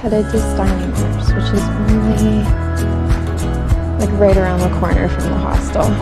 Headed to Schynigge, which is only like right around the corner from the hostel.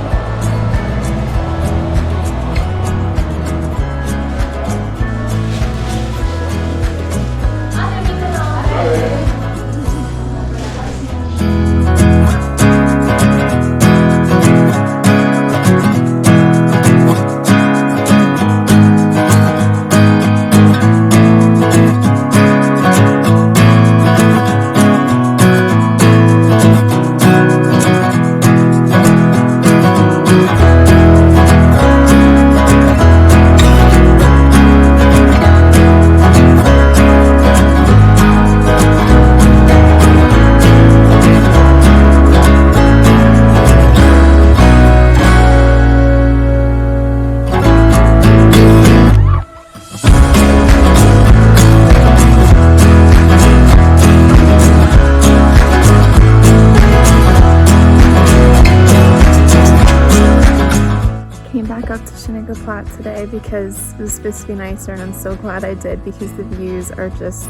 Up to Schynigge Platte today because it was supposed to be nicer, and I'm so glad I did because the views are just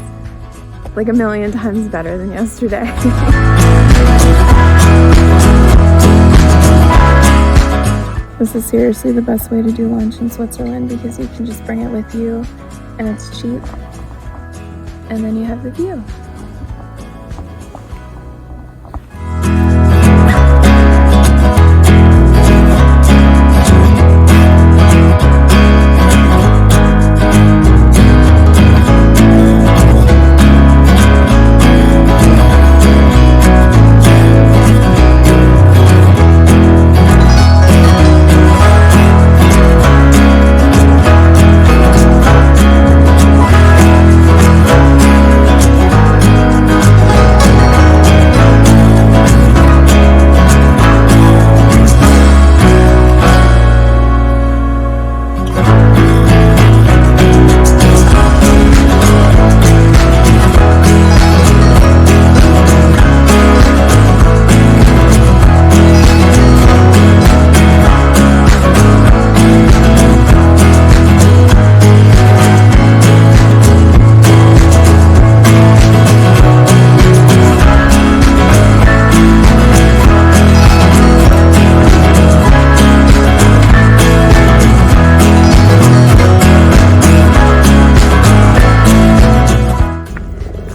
like a million times better than yesterday. This is seriously the best way to do lunch in Switzerland because you can just bring it with you and it's cheap, and then you have the view.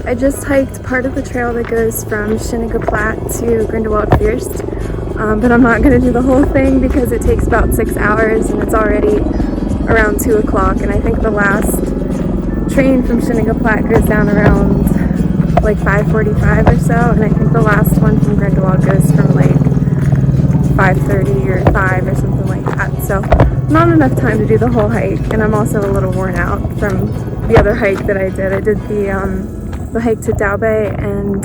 I just hiked part of the trail that goes from Schynigge Platte to Grindelwald-Fürst, but I'm not going to do the whole thing because it takes about 6 hours and it's already around 2 o'clock, and I think the last train from Schynigge Platte goes down around like 5:45 or so, and I think the last one from Grindelwald goes from like 5:30 or 5 or something like that, so not enough time to do the whole hike, and I'm also a little worn out from the other hike that I did. I did the hike to Daube and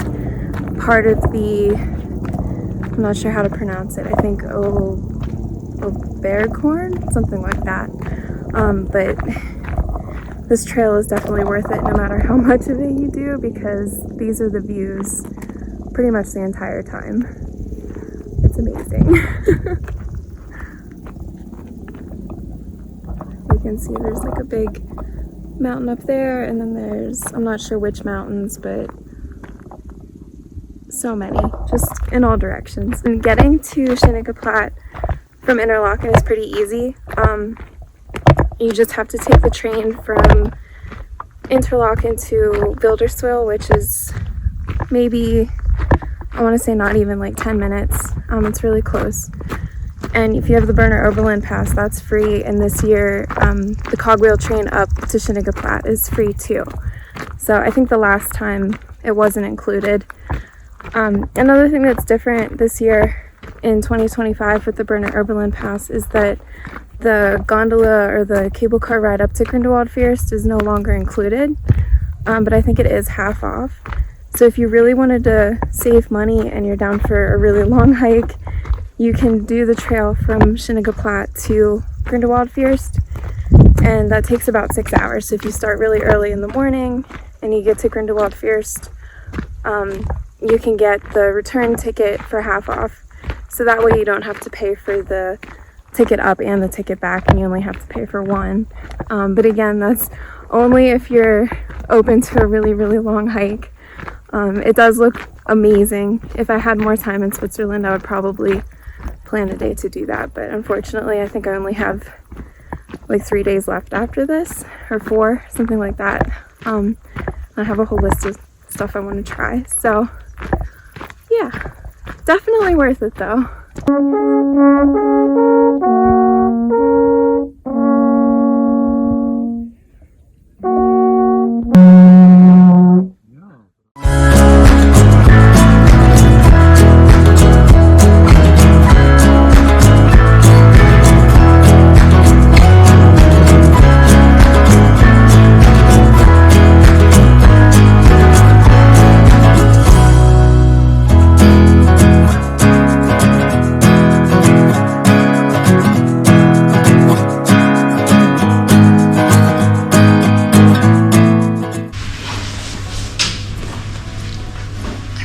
part of the, I'm not sure how to pronounce it, I think Oberkorn, something like that, but this trail is definitely worth it no matter how much of it you do, because these are the views pretty much the entire time. It's amazing. You can see there's like a big mountain up there, and then there's, I'm not sure which mountains, but so many, just in all directions. And getting to Schynigge Platte from Interlaken is pretty easy. You just have to take the train from Interlaken to Wilderswil, which is maybe, I want to say not even like 10 minutes. It's really close. And if you have the Berner Oberland pass, that's free. And this year, the Cogwheel train up to Schynigge Platte is free too. So I think the last time it wasn't included. Another thing that's different this year in 2025 with the Berner Oberland pass is that the gondola or the cable car ride up to Grindelwald-Fürst is no longer included, but I think it is half off. So if you really wanted to save money and you're down for a really long hike, you can do the trail from Schynigge Platte to Grindelwald-Fürst, and that takes about 6 hours. So if you start really early in the morning and you get to Grindelwald-Fürst, you can get the return ticket for half off. So that way you don't have to pay for the ticket up and the ticket back, and you only have to pay for one. But again, that's only if you're open to a really, really long hike. It does look amazing. If I had more time in Switzerland, I would probably plan a day to do that, but unfortunately I think I only have like 3 days left after this, or 4, something like that. I have a whole list of stuff I want to try, so yeah, definitely worth it though.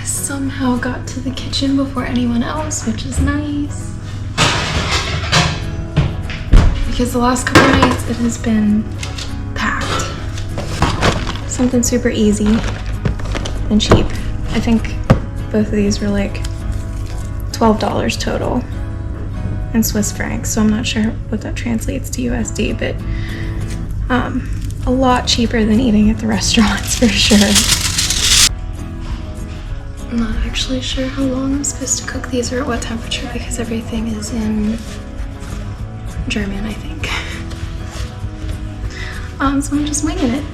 Somehow got to the kitchen before anyone else, which is nice. Because the last couple of nights it has been packed. Something super easy and cheap. I think both of these were like $12 total in Swiss francs, so I'm not sure what that translates to USD, but a lot cheaper than eating at the restaurants for sure. I'm not actually sure how long I'm supposed to cook these or at what temperature because everything is in German, I think. So I'm just winging it.